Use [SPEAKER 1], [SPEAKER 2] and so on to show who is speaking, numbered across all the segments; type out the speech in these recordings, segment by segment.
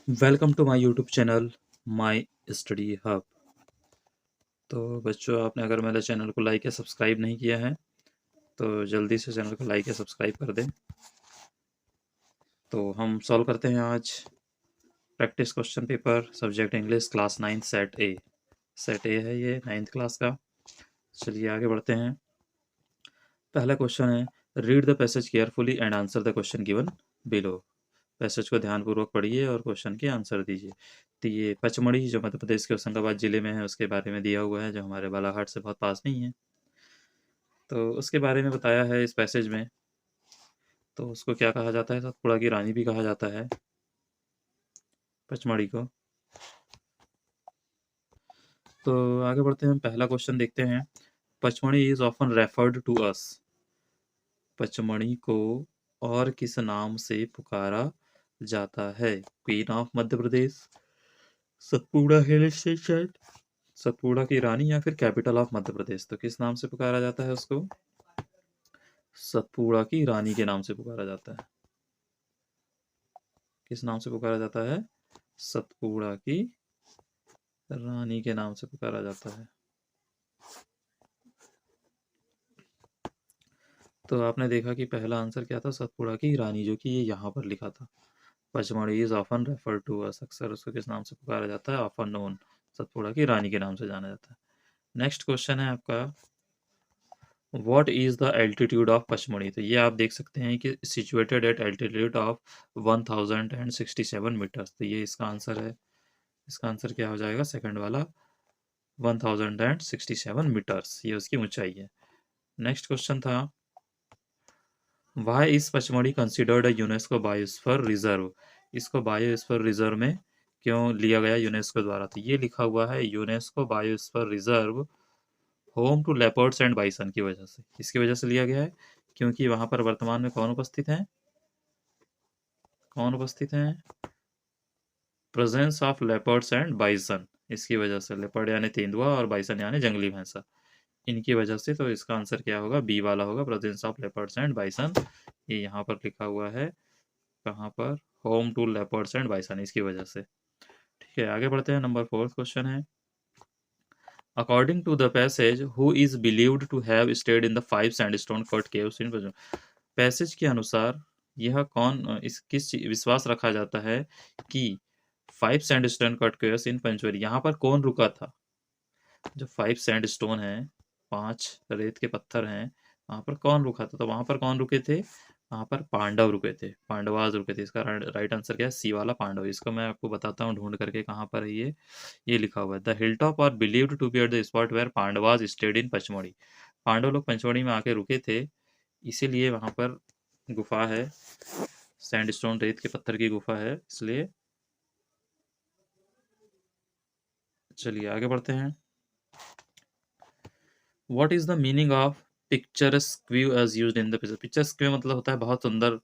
[SPEAKER 1] Welcome to my YouTube channel my study hub. तो बच्चों, आपने अगर मेरे चैनल को लाइक या सब्सक्राइब नहीं किया है तो जल्दी से चैनल को लाइक या सब्सक्राइब कर दें। तो हम सॉल्व करते हैं आज practice question paper subject English class 9 set ए है ये 9th क्लास का। चलिए आगे बढ़ते हैं। पहला क्वेश्चन है, read the passage carefully and answer the question given below. Passage को ध्यानपूर्वक पढ़िए और क्वेश्चन के आंसर दीजिए। तो ये पचमढ़ी जो मध्य प्रदेश के होशंगाबाद जिले में है उसके बारे में दिया हुआ है, जो हमारे बालाघाट से बहुत पास में ही है। तो उसके बारे में बताया है इस पैसेज में। तो उसको क्या कहा जाता है? सतपुड़ा की रानी भी कहा जाता है पचमढ़ी को। तो आगे बढ़ते हैं, हम पहला क्वेश्चन देखते हैं। Pachmarhi is often referred to us. Pachmarhi को और किस नाम से पुकारा जाता है? Queen of Madhya Pradesh, Satpura hill station, Satpura की रानी, या फिर कैपिटल ऑफ मध्य प्रदेश। तो किस नाम से पुकारा जाता है उसको? सतपुड़ा की रानी के नाम से पुकारा जाता है। किस नाम से पुकारा जाता है? सतपुड़ा की रानी के नाम से पुकारा जाता है। तो आपने देखा कि पहला आंसर क्या था? सतपुड़ा की रानी, जो कि ये यहाँ पर लिखा था। Pachmarhi is often refer to us, अक्सर उसको किस नाम से पुकारा जाता है? ऑफन नोन, सतपुड़ा की रानी के नाम से जाना जाता है। नेक्स्ट क्वेश्चन है आपका, what is the altitude of Pachmarhi? तो ये आप देख सकते हैं कि situated at altitude of 1067 meters. तो ये इसका आंसर है। इसका आंसर क्या हो जाएगा? सेकंड वाला, 1067 मीटर्स, ये उसकी ऊंचाई है। नेक्स्ट क्वेश्चन था, why is Pachmarhi considered a UNESCO biosphere reserve? इसको बायोस्फीयर रिजर्व में क्यों लिया गया यूनेस्को द्वारा? तो ये लिखा हुआ है UNESCO biosphere reserve home to leopards and bison की वजह से। इसकी वजह से लिया गया है क्योंकि वहां पर वर्तमान में कौन उपस्थित है? कौन उपस्थित है? Presence of leopards and bison. इसकी वजह से, लेपर्ड यानी तेंदुआ और बाइसन यानी जंगली भैंसा, इनकी वजह से। तो इसका आंसर क्या होगा? बी वाला होगा, presence of leopards and bison. ये यहाँ पर लिखा हुआ है, कहाँ पर? Home to leopards and bison, इसकी वजह से। ठीक है, आगे बढ़ते हैं। नंबर 4 क्वेश्चन है, according to the passage who is believed to have stayed in the 5 sandstone cut caves in Pachmarhi? Passage के अनुसार यह कौन, इस किस विश्वास रखा जाता है कि 5 sandstone cut caves in Panchvati, यहाँ पर कौन रुका था? जो 5 सैंडस्टोन है, 5 रेत के पत्थर हैं, वहां पर कौन रुका था? तो वहां पर कौन रुके थे? वहां पर पांडव रुके थे, पांडवाज रुके थे। इसका राइट आंसर क्या है? सी वाला, पांडव। इसको मैं आपको बताता हूँ ढूंढ करके कहाँ पर है ये लिखा हुआ है, the hill top are believed to be at the spot where Pandavas stayed in Pachmarhi. Pandava लोग पचमढ़ी में आके रुके थे, इसीलिए वहां पर गुफा है, सैंडस्टोन रेत के पत्थर की गुफा है, इसलिए। चलिए आगे बढ़ते हैं। What is the meaning of picturesque view as used in the picture? Picturesque view मतलब होता है बहुत सुंदर,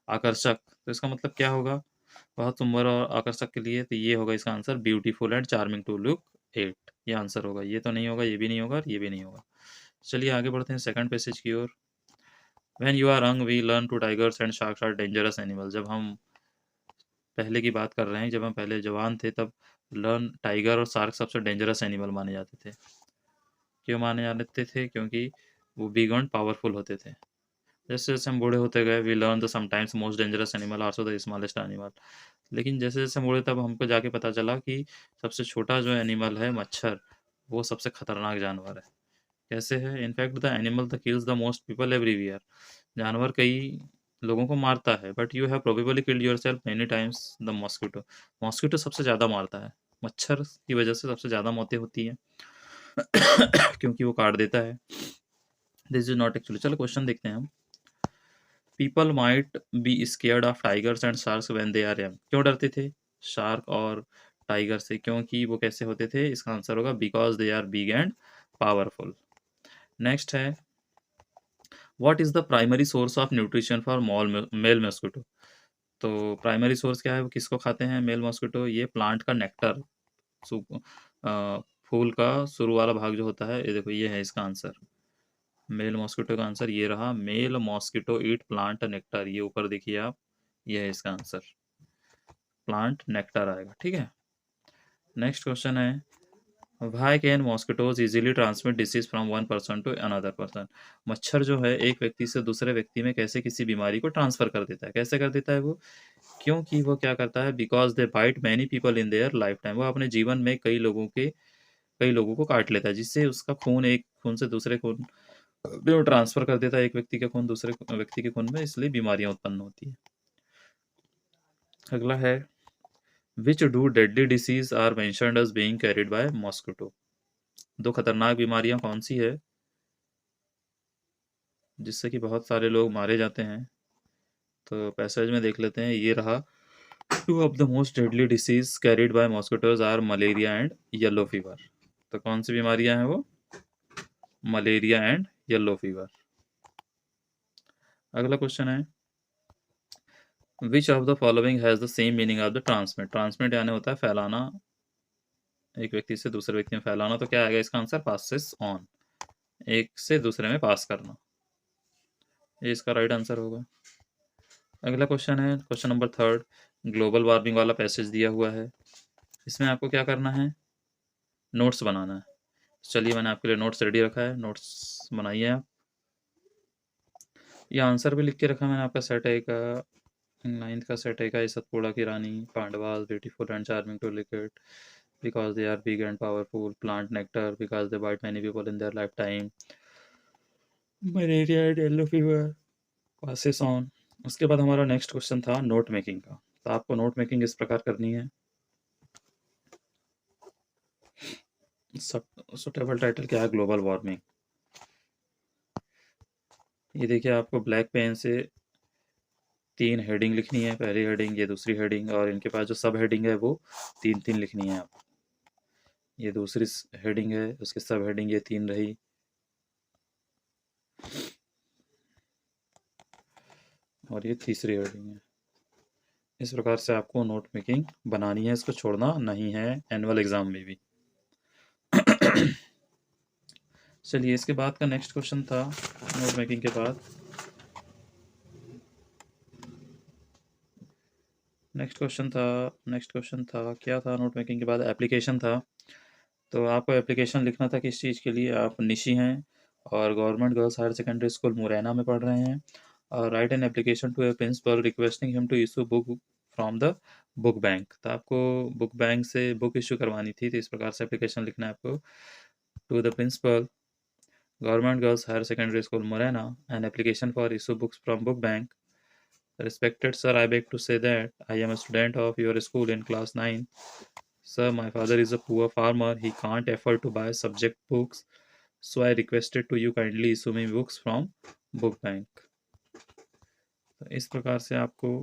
[SPEAKER 1] आकर्षक। तो इसका मतलब क्या होगा बहुत सुंदर और आकर्षक के लिए? तो ये होगा इसका answer, beautiful and charming to look at. ये आंसर होगा। ये तो नहीं होगा, ये भी नहीं होगा, और ये भी नहीं होगा। चलिए आगे बढ़ते हैं सेकंड पैसेज की ओर। When you are young we learn to tigers and sharks are dangerous animal. जब हम पहले की बात कर रहे हैं, जब हम पहले जवान थे, तब लर्न टाइगर और शार्क सबसे डेंजरस एनिमल माने जाते थे। क्यों माने जाते थे? क्योंकि वो बिग एंड पावरफुल होते थे। जैसे जैसे हम बूढ़े होते गए, we learn the sometimes most dangerous animal also the smallest animal. लेकिन जैसे जैसे हम बूढ़े, तब हमको जाके पता चला कि सबसे छोटा जो एनिमल है, मच्छर, वो सबसे खतरनाक जानवर है। कैसे है? In fact the animal the kills the most people everywhere. जानवर कई लोगों को मारता है, but you have probably killed yourself many times the mosquito. Mosquito सबसे ज़्यादा मारता है, मच्छर की वजह से सबसे ज़्यादा मौतें होती हैं क्योंकि वो काट देता है। This is not actually. चलो क्वेश्चन देखते हैं हम। People might be scared of tigers and sharks when they are young. क्यों डरते थे शार्क और टाइगर से? क्योंकि वो कैसे होते थे? इसका आंसर होगा because they are big and powerful. Next है, what is the primary source of nutrition for male mosquito? तो प्राइमरी सोर्स क्या है? वो किसको खाते हैं मेल मॉस्किटो? ये प्लांट का नेक्टर, फूल का शुरू वाला भाग जो होता है, ये देखो, ये है इसका आंसर। मेल मॉस्किटो का आंसर ये रहा, male mosquito eat plant nectar. ये ऊपर देखिए आप, ये है इसका आंसर। प्लांट नेक्टर आएगा। ठीक है, नेक्स्ट क्वेश्चन है, why can mosquitoes easily transmit disease from one person to another person. मच्छर जो है एक व्यक्ति से दूसरे व्यक्ति में कैसे किसी बीमारी को ट्रांसफर कर देता है, कैसे कर देता है वो, क्योंकि वो क्या करता है, because they bite many people in their life time, वो अपने जीवन में कई लोगों को काट लेता है, जिससे उसका खून एक खून से दूसरे खून में वो ट्रांसफर कर देता है, एक व्यक्ति का खून दूसरे व्यक्ति के खून में, इसलिए बीमारियां उत्पन्न होती है। अगला है, which two deadly disease are mentioned as being carried by mosquito. दो खतरनाक बीमारियां कौन सी है जिससे कि बहुत सारे लोग मारे जाते हैं, तो पैसेज में देख लेते हैं, ये रहा, two of the most deadly disease carried by mosquitoes are malaria and yellow fever. तो कौन सी बीमारियां हैं वो, मलेरिया एंड येलो फीवर। अगला क्वेश्चन है, which of the following has the same meaning of the transmit. Transmit यानी होता है फैलाना, एक व्यक्ति से दूसरे व्यक्ति में फैलाना, तो क्या आएगा इसका आंसर, पासेस ऑन, एक से दूसरे में पास करना, ये इसका राइट आंसर होगा। अगला क्वेश्चन है, क्वेश्चन नंबर 3, ग्लोबल वार्मिंग वाला पैसेज दिया हुआ है, इसमें आपको क्या करना है, नोट्स बनाना है। चलिए मैंने आपके लिए नोट्स रेडी रखा है, नोट्स बनाइए आप। ये आंसर भी लिख के रखा मैंने आपका, सेट है का 9th का सेट है का, सतपुड़ा की रानी, Pandavas beautiful and charming to liquid because they are big and powerful, plant nectar because they bite many people in their life time, malaria and yellow fever, passes on. उसके बाद हमारा नेक्स्ट क्वेश्चन था note making का, तो आपको note making इस प्रकार करनी है, सुटेबल टाइटल क्या है, ग्लोबल वार्मिंग। ये देखिए, आपको ब्लैक पेन से 3 हेडिंग लिखनी है, पहली हेडिंग, ये दूसरी हेडिंग, और इनके पास जो सब हेडिंग है वो 3-3 लिखनी है आप। ये दूसरी हेडिंग है, उसकी सब हेडिंग ये 3 रही, और ये तीसरी हेडिंग है। इस प्रकार से आपको नोट मेकिंग बनानी है, इसको छोड़ना नहीं है एनुअल एग्जाम में भी। चलिए, इसके बाद का नेक्स्ट क्वेश्चन था, नोट मेकिंग के बाद नेक्स्ट क्वेश्चन था क्या था, नोट मेकिंग के बाद एप्लीकेशन था। तो आपको एप्लीकेशन लिखना था किस चीज़ के लिए, आप निशी हैं और government girls higher secondary school Morena में पढ़ रहे हैं, और write an application to a principal requesting him to issue book from the book bank. तो आपको बुक बैंक से बुक इशू करवानी थी, तो इस प्रकार से एप्लीकेशन लिखना है आपको, to the principal government girls higher secondary school Morena, an application for issue books from book bank. Respected sir, I beg to say that I am a student of your school in class 9. Sir, my father is a poor farmer. He can't afford to buy subject books. So I requested to you kindly issue me books from book bank. तो इस प्रकार से आपको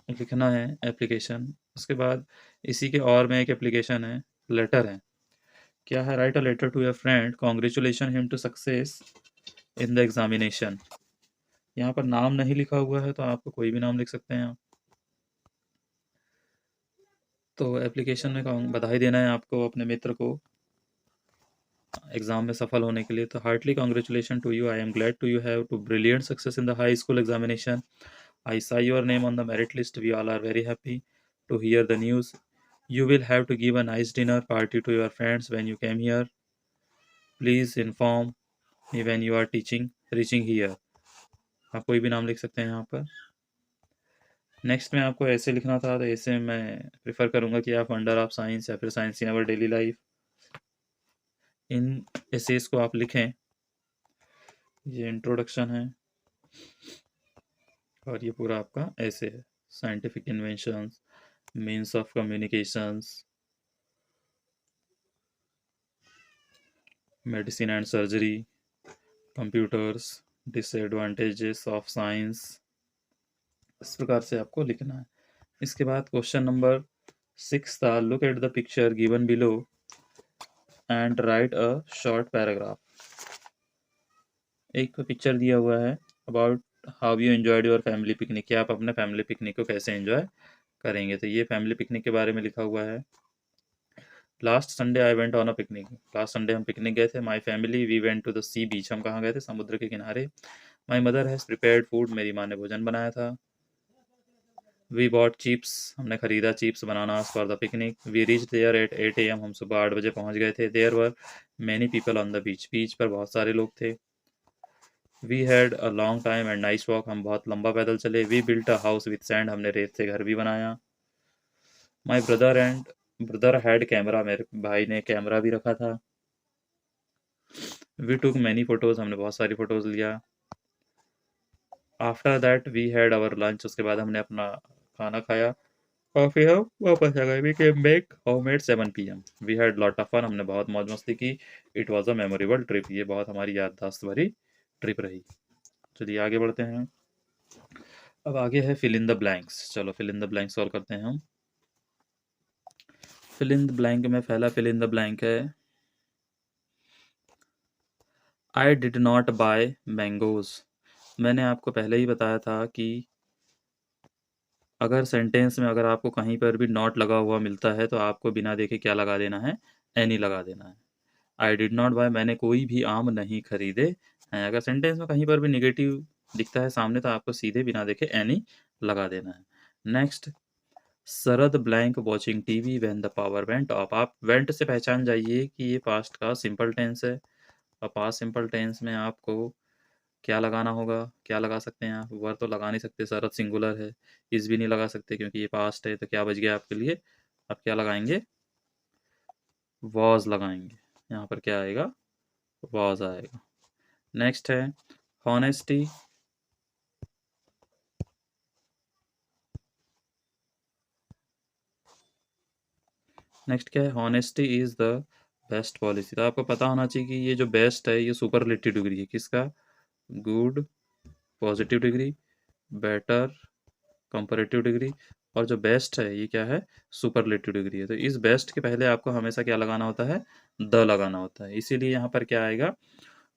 [SPEAKER 1] लिखना है application. उसके बाद इसी के और में एक एप्लीकेशन है, लेटर है, क्या है, write a letter to your friend congratulation him to success in the examination. यहाँ पर नाम नहीं लिखा हुआ है, तो आपको कोई भी नाम लिख सकते हैं आप। तो एप्लीकेशन में बधाई देना है आपको अपने मित्र को एग्जाम में सफल होने के लिए। तो heartly congratulation to you, I am glad to you have to brilliant success in the high school examination, I saw your name on the merit list, we all are very happy to hear the news, you will have to give a nice dinner party to your friends when you came here, please inform me when you are reaching here। आप कोई भी नाम लिख सकते हैं यहाँ पर। Next में आपको ऐसे लिखना था, तो ऐसे मैं प्रेफर करूँगा कि आप वंडर ऑफ साइंस या फिर science in our daily life, in essays को आप लिखें। ये इंट्रोडक्शन है और ये पूरा आपका ऐसे है, scientific inventions, means of communications, medicine and surgery, computers, disadvantages of science, इस प्रकार से आपको लिखना है। इसके बाद क्वेश्चन नंबर 6 था, look at the picture given below and right a short paragraph. एक पिक्चर दिया हुआ है, about how you enjoyed your family picnic, कि आप अपने फैमिली पिकनिक को कैसे एंजॉय करेंगे। तो ये फैमिली पिकनिक के बारे में लिखा हुआ है। Last Sunday I went on a picnic, last Sunday हम पिकनिक गए थे। My family we went to the sea beach, हम कहाँ गए थे, समुद्र के किनारे। My mother has prepared food, मेरी माँ ने भोजन बनाया था। वी बॉट चिप्स, हमने खरीदा chips bananas for the picnic. We reach there at 8 AM, हम सुबह 8 बजे पहुंच गए थे। There were many people on the beach, beach पर बहुत सारे लोग थे। We had a long time and nice walk, हम बहुत लंबा पैदल चले। We built a house with sand, हमने रेत से घर भी बनाया। माई ब्रदर हैड कैमरा, मेरे भाई ने कैमरा भी रखा था। वी टुक मैनी फोटोज, हमने बहुत सारी फोटोज लिया। After that we had our lunch, उसके बाद हमने अपना खाना खाया और फिर हम वापस आ गए। We came back home at 7 PM। We had lot of fun, हमने बहुत मौज मस्ती की। It was a memorable trip, ये बहुत हमारी याददाश्त भरी ट्रिप रही। चलिए आगे बढ़ते हैं। अब आगे है फिल इन द ब्लैंक्स। चलो fill in the blanks solve करते हैं हम। फिल इन द ब्लैंक में पहला फिल इन द ब्लैंक है I did not buy mangoes. मैंने आपको पहले ही बताया था कि अगर सेंटेंस में अगर आपको कहीं पर भी नॉट लगा हुआ मिलता है तो आपको बिना देखे क्या लगा देना है, एनी लगा देना है। आई डिड नॉट बाय, मैंने कोई भी आम नहीं खरीदे हैं। अगर सेंटेंस में कहीं पर भी निगेटिव दिखता है सामने तो आपको सीधे बिना देखे एनी लगा देना है। Next, Sharad blank watching TV when the power went of. आप वेंट से पहचान जाइए कि ये पास्ट का सिंपल टेंस है। और पास्ट सिंपल टेंस में आपको क्या लगाना होगा, क्या लगा सकते हैं आप? वर तो लगा नहीं सकते, शरद सिंगुलर है। इस भी नहीं लगा सकते क्योंकि ये पास्ट है, तो क्या बच गया आपके लिए? आप क्या लगाएंगे? वॉज लगाएंगे। यहाँ पर क्या आएगा? वॉज आएगा। नेक्स्ट है हॉनेस्टी। नेक्स्ट क्या है? Honesty is the best policy. तो आपको पता होना चाहिए कि ये जो बेस्ट है ये सुपरलेटिव डिग्री है। किसका? Good positive degree, better comparative degree, और जो बेस्ट है ये क्या है? सुपरलेटिव डिग्री है। तो इस बेस्ट के पहले आपको हमेशा क्या लगाना होता है? द लगाना होता है। इसीलिए यहाँ पर क्या आएगा?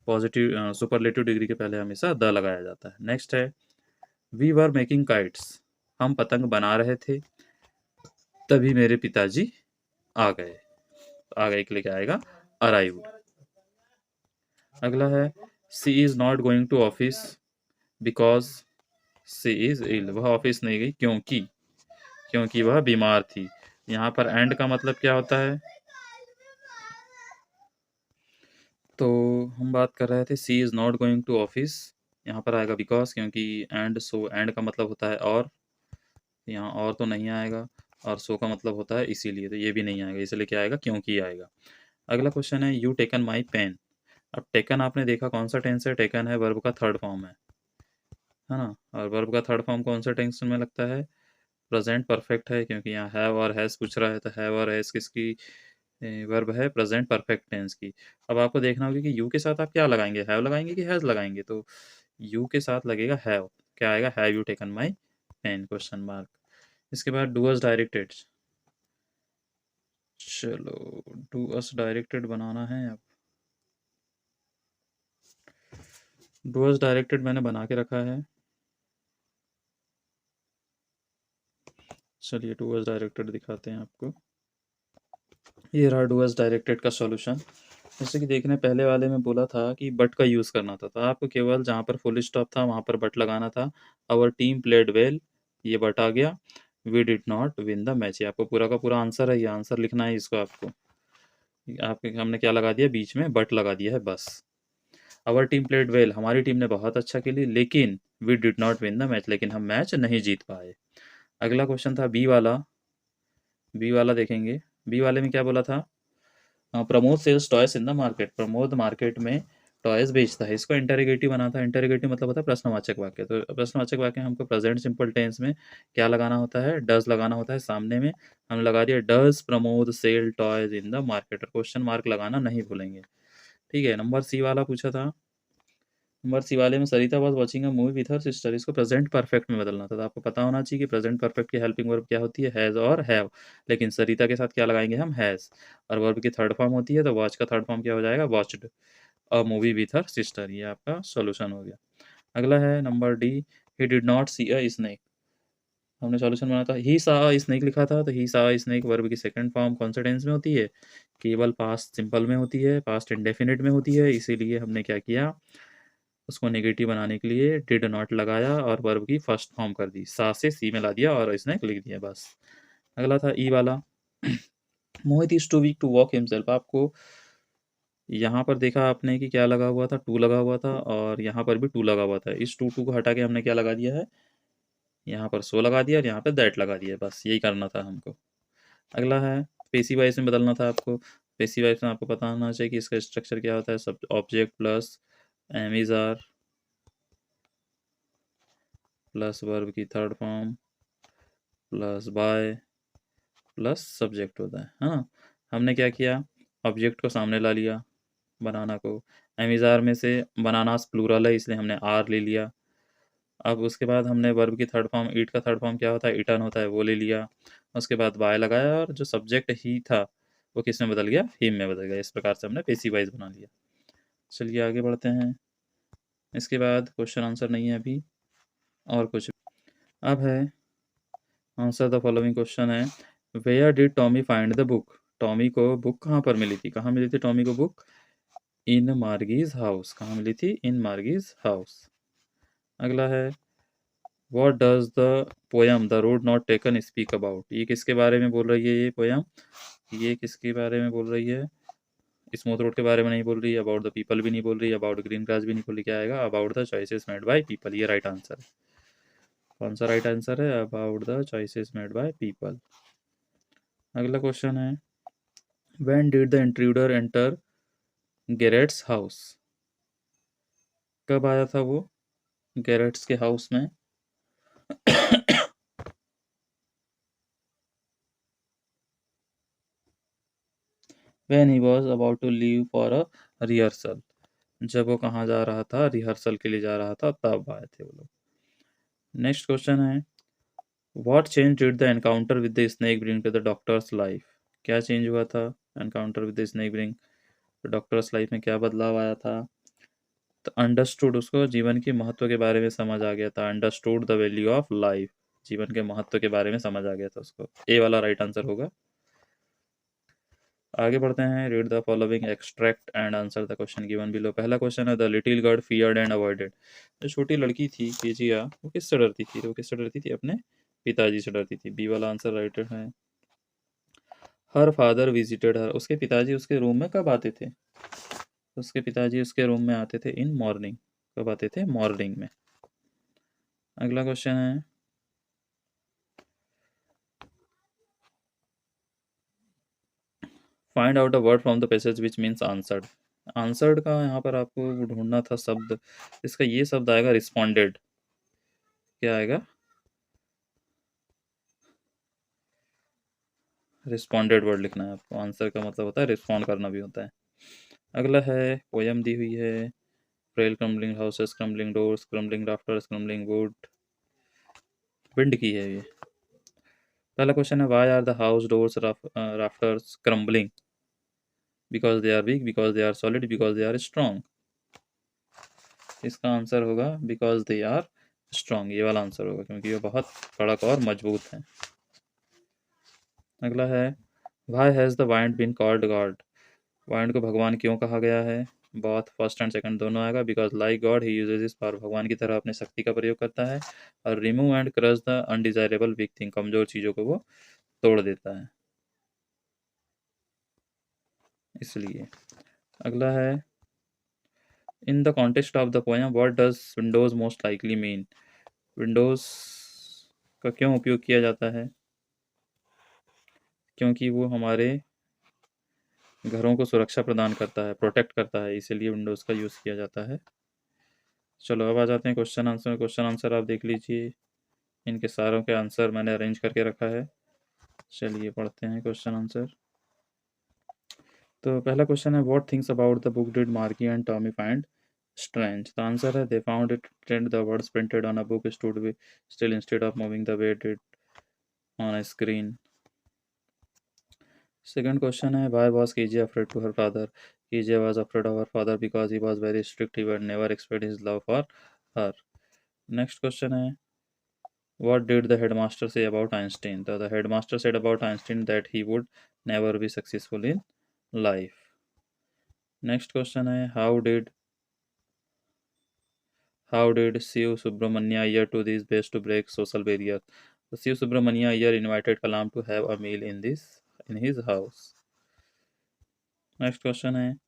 [SPEAKER 1] पॉजिटिव सुपरलेटिव डिग्री के पहले हमेशा द लगाया जाता है। नेक्स्ट है वी वर मेकिंग काइट्स, हम पतंग बना रहे थे तभी मेरे पिताजी आ गए। आ गए के लिए क्या आएगा? अराइव्ड। अगला है she is not going to office because she is ill, वह ऑफिस नहीं गई क्योंकि वह बीमार थी। यहाँ पर एंड का मतलब क्या होता है? तो हम बात कर रहे थे she is not going to office, यहाँ पर आएगा बिकॉज, क्योंकि एंड सो, एंड का मतलब होता है और, यहाँ और तो नहीं आएगा, और सो का मतलब होता है इसीलिए, तो ये भी नहीं आएगा, इसलिए क्या आएगा? क्योंकि आएगा। अगला क्वेश्चन है यू टेकन माई पेन। अब टेकन आपने देखा कौन सा टेंस है? टेकन है वर्ब का थर्ड फॉर्म है ना? और वर्ब का थर्ड फॉर्म कौन सा टेंस में लगता है? प्रेजेंट परफेक्ट है, क्योंकि यहाँ हैव और हैज़ पूछ रहा है, तो हैव और हैज़ किसकी वर्ब है? प्रेजेंट परफेक्ट टेंस की। अब आपको देखना होगा कि यू के साथ आप क्या लगाएंगे, हैव लगाएंगे कि हैज़ लगाएंगे? तो यू के साथ लगेगा हैव। क्या आएगा? Have you taken my pen, question mark. इसके बाद डू अस डायरेक्टेड। चलो डू अस डायरेक्टेड बनाना है। अब डू अस डायरेक्टेड मैंने बना के रखा है। चलिए डू अस डायरेक्टेड दिखाते हैं आपको। ये रहा डू अस डायरेक्टेड का सॉल्यूशन। जैसे कि देखने पहले वाले में बोला था कि बट का यूज़ करना था, तो आपको केवल जहाँ पर फुल स्टॉप था वहाँ पर बट लगाना था। आवर टीम प्लेड वेल, ये बट आ गया। We did not win the match, ये आपको पूरा का पूरा आंसर है, ये आंसर लिखना है इसको आपको। आपके हमने क्या लगा दिया? बीच में बट लगा दिया है बस। आवर टीम प्लेड वेल, हमारी टीम ने बहुत अच्छा खेली, लेकिन we did not win the match, लेकिन हम मैच नहीं जीत पाए। अगला क्वेश्चन था बी वाला। बी वाला देखेंगे। बी वाले में क्या बोला था? Pramod sells toys in the market, Pramod market में टॉयज बेचता है। इसको इंटेरोगेटिव बना था। इंटेरोगेटिव मतलब होता है प्रश्नवाचक वाक्य। तो प्रश्नवाचक वाक्य हमको प्रेजेंट सिंपल टेंस में क्या लगाना होता है? डज लगाना होता है। सामने में हम लगा दिया does Pramod sell toys in the market, और क्वेश्चन मार्क लगाना नहीं भूलेंगे। ठीक है। नंबर सी वाला पूछा था। नंबर सी वाले में Sarita was watching a movie with her sister, इसको प्रेजेंट परफेक्ट में बदलना था। तो आपको पता होना चाहिए कि प्रेजेंट परफेक्ट की हेल्पिंग वर्ब क्या होती है? हैज़ और हैव। लेकिन सरिता के साथ क्या लगाएंगे हम? हैज़। और वर्ब की थर्ड फॉर्म होती है, तो वॉच का थर्ड फॉर्म क्या हो जाएगा? Watched a movie with her sister. ये आपका सॉल्यूशन हो गया। अगला है number D, he did not see a snake. हमने सॉल्यूशन बनाया था, ही सा स्नेक लिखा था, तो ही सा स्नेक वर्ब की सेकंड फॉर्म कौन सा टेंस में होती है? केवल पास्ट सिंपल में होती है, पास्ट इंडेफिनिट में होती है। इसीलिए हमने क्या किया? उसको नेगेटिव बनाने के लिए डिड नॉट लगाया और वर्ब की फर्स्ट फॉर्म कर दी, सा से सी में ला दिया और इसने लिख दिया बस। अगला था ई वाला। Mohit is too weak to walk himself. आपको यहाँ पर देखा आपने कि क्या लगा हुआ था, टू लगा हुआ था और यहाँ पर भी टू लगा हुआ था। इस टू टू को हटा के हमने क्या लगा दिया है, यहाँ पर सो लगा दिया और यहाँ पर दैट लगा दिया, बस यही करना था हमको। अगला है पेसिव वॉइस में बदलना था आपको। पेसिव वॉइस में आपको पता होना चाहिए कि इसका स्ट्रक्चर क्या होता है, सब object plus am is are plus verb की third form plus by plus subject होता है ना। हमने क्या किया, ऑब्जेक्ट को सामने ला लिया, बनाना को, एमिजार में से बनानास प्लूरल है इसलिए हमने आर ले लिया। अब उसके बाद हमने वर्ब की थर्ड फॉर्म, ईट का थर्ड फॉर्म क्या होता है, इटन होता है, वो ले लिया। उसके बाद बाय लगाया और जो सब्जेक्ट ही था वो किस में बदल गया, हिम में बदल गया। इस प्रकार से हमने पेसिव वॉइस बना लिया। चलिए आगे बढ़ते हैं। इसके बाद क्वेश्चन आंसर नहीं है अभी और कुछ। अब है आंसर द फॉलोइंग क्वेश्चन है, where did Tommy find the book. Tommy को बुक कहाँ पर मिली थी, कहाँ मिली थी टॉमी को बुक, इन मार्गीज हाउस। कहाँ मिली थी, इन मार्गीज हाउस। अगला है what does the poem the road not taken speak about. ये किसके बारे में बोल रही है ये पोयम, ये किसके बारे में बोल रही है, स्मूथ रोड के बारे में नहीं बोल रही है, अबाउट द पीपल भी नहीं बोल रही है, अबाउट ग्रीन ग्रास भी नहीं बोल रही, क्या आएगा, about the choices made by people. ये राइट आंसर है। कौन सा राइट आंसर है, about the choices made by people. अगला क्वेश्चन है when did the intruder enter Garrett's house. कब आया था वो गैरेट्स के हाउस में। When he was about to leave for a rehearsal. जब वो कहाँ जा रहा था, रिहर्सल के लिए जा रहा था, तब आए थे वो लोग। नेक्स्ट क्वेश्चन है what change did the encounter with the snake bring to the doctor's life. क्या चेंज हुआ था, encounter with the snake bring doctor's life में क्या बदलाव आया था। तो अंडरस्टूड, उसको जीवन के महत्व के बारे में समझ आ गया था, understood the value of life, जीवन के महत्व के बारे में समझ आ गया था उसको। ए वाला राइट आंसर होगा। आगे बढ़ते हैं, read the following extract and answer the question given below. पहला क्वेश्चन है the little girl feared and avoided. जो छोटी लड़की थी केजिया, वो किससे डरती थी, वो किससे डरती थी, अपने पिताजी से डरती थी। बी वाला आंसर राइट है। हर फादर विजिटेड हर, उसके पिताजी उसके रूम में कब आते थे, उसके पिताजी उसके रूम में आते थे इन मॉर्निंग। कब आते थे, मॉर्निंग में। अगला क्वेश्चन है find out a word from the passage which means answered. Answered का यहाँ पर आपको ढूंढना था शब्द, इसका ये शब्द आएगा रिस्पॉन्डेड। क्या आएगा, रिस्पॉन्डेड वर्ड लिखना है आपको। आंसर का मतलब होता है रिस्पॉन्ड करना भी होता है। अगला है पोयम दी हुई है, प्रेल crumbling houses, crumbling doors, crumbling rafters, crumbling wood, wind की है ये। पहला क्वेश्चन है why are the house doors rafters crumbling, because they are weak, because they are solid, because they are strong. इसका आंसर होगा बिकॉज दे आर स्ट्रॉन्ग, ये वाला answer होगा क्योंकि ये बहुत कड़क और मजबूत है। अगला है why has the wind been called God. Wind को भगवान क्यों कहा गया है, बहुत फर्स्ट एंड सेकंड दोनों आएगा। Because like God he uses his power, भगवान की तरह अपने शक्ति का प्रयोग करता है। और remove and crush the undesirable weak thing, कमजोर चीज़ों को वो तोड़ देता है, इसलिए। अगला है in the context of the poem what does Windows most likely mean. Windows का क्यों उपयोग किया जाता है, क्योंकि वो हमारे घरों को सुरक्षा प्रदान करता है, प्रोटेक्ट करता है, इसीलिए विंडोज़ का यूज़ किया जाता है। चलो अब आ जाते हैं क्वेश्चन आंसर। क्वेश्चन आंसर आप देख लीजिए, इनके सारों के आंसर मैंने अरेंज करके रखा है। चलिए पढ़ते हैं क्वेश्चन आंसर। तो पहला क्वेश्चन है what things about the book did Margie and Tommy find strange. The answer है they found it tend the words printed on a book stood be still instead of moving the way did on a screen. Second question है why was KJ afraid to her father? KJ was afraid of her father because he was very strict. He would never express his love for her. Next question है what did the headmaster say about Einstein? The headmaster said about Einstein that he would never be successful in life. Next question है how did How did Shiv Subramanya Iyer do this best to break social barriers? So Shiv Subramanya Iyer invited Kalam to have a meal in his house. Next question है,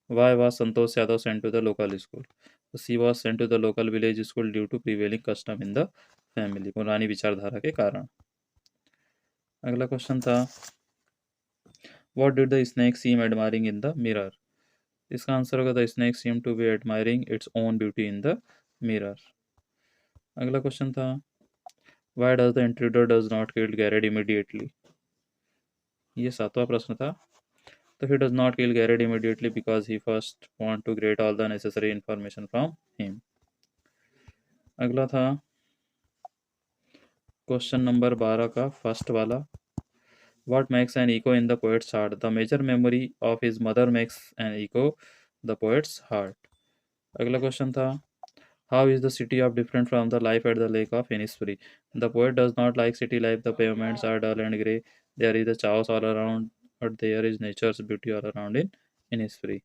[SPEAKER 1] why was Santosh Yadav sent to the local school? So she was sent to the local village school due to prevailing custom in the family. पुरानी विचारधारा के कारण. अगला question था, what did the snake seem admiring in the mirror? इसका answer होगा, the snake seemed to be admiring its own beauty in the mirror. अगला question था, why does the intruder does not kill Garrett immediately? ये 7वां प्रश्न था. So he does not kill Garrett immediately because he first want to get all the necessary information from him. अगला था question number 12 का first वाला, what makes an echo in the poet's heart? The major memory of his mother makes an echo the poet's heart. अगला question था, how is the city of different from the life at the lake of Innisfree? The poet does not like city life. The pavements are dull and grey. There is a chaos all around, but there is nature's beauty all around in Innisfree.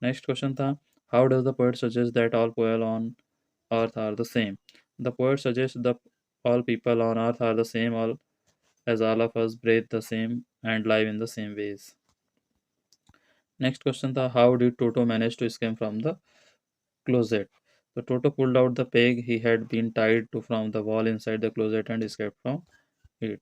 [SPEAKER 1] Next question था, how does the poet suggest that all people on earth are the same? The poet suggests that all people on earth are the same, as all of us breathe the same and live in the same ways. Next question था, how did Toto manage to escape from the closet? So Toto pulled out the peg he had been tied to from the wall inside the closet and escaped from it.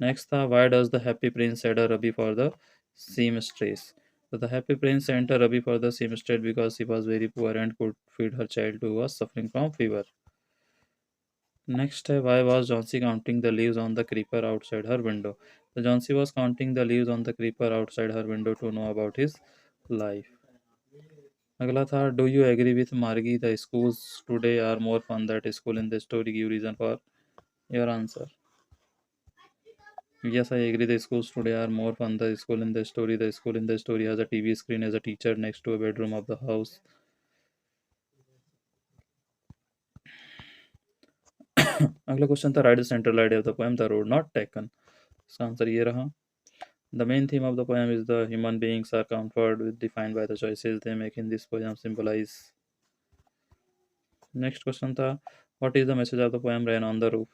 [SPEAKER 1] Next था, why does the happy prince send a Rabi for the seamstress? So the happy prince sent a Rabi for the seamstress because he was very poor and could feed her child who was suffering from fever. Next है, why was Jhansi counting the leaves on the creeper outside her window? So Jhansi was counting the leaves on the creeper outside her window to know about his life. अगला था, do you agree with Margi the schools today are more fun than school in the story? Give reason for your answer. Yes, I agree. The schools today are more fun than the school in the story. The school in the story has a TV screen as a teacher next to a bedroom of the house. अगला question था, right the central idea of the poem the road not taken. इसका answer ये रहा. The main theme of the poem is the human beings are comforted defined by the choices they make in this poem symbolize. Next question था, what is the message of the poem Rain on the Roof?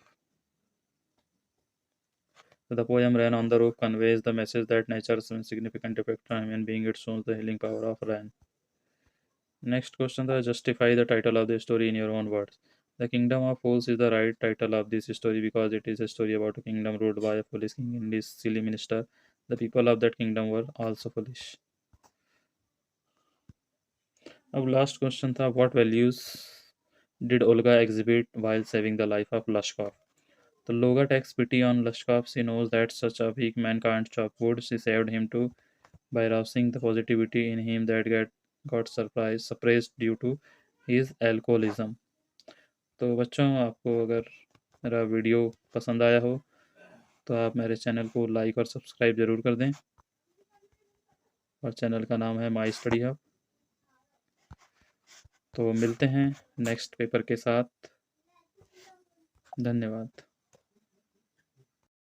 [SPEAKER 1] The poem Rain on the Roof conveys the message that nature's insignificant effect on human being. It shows the healing power of rain. Next question था, justify the title of the story in your own words. The Kingdom of Fools is the right title of this story because it is a story about a kingdom ruled by a foolish king and his silly minister. The people of that kingdom were also foolish. अब last question था, what values did Olga exhibit while saving the life of Lashkov? The Loga takes pity on Lashkov. She knows that such a weak man can't chop wood. She saved him too by rousing the positivity in him that got suppressed due to his alcoholism. तो बच्चों, आपको अगर मेरा video पसंद आया हो तो आप मेरे चैनल को लाइक और सब्सक्राइब ज़रूर कर दें, और चैनल का नाम है माई स्टडी हब. तो मिलते हैं नेक्स्ट पेपर के साथ. धन्यवाद.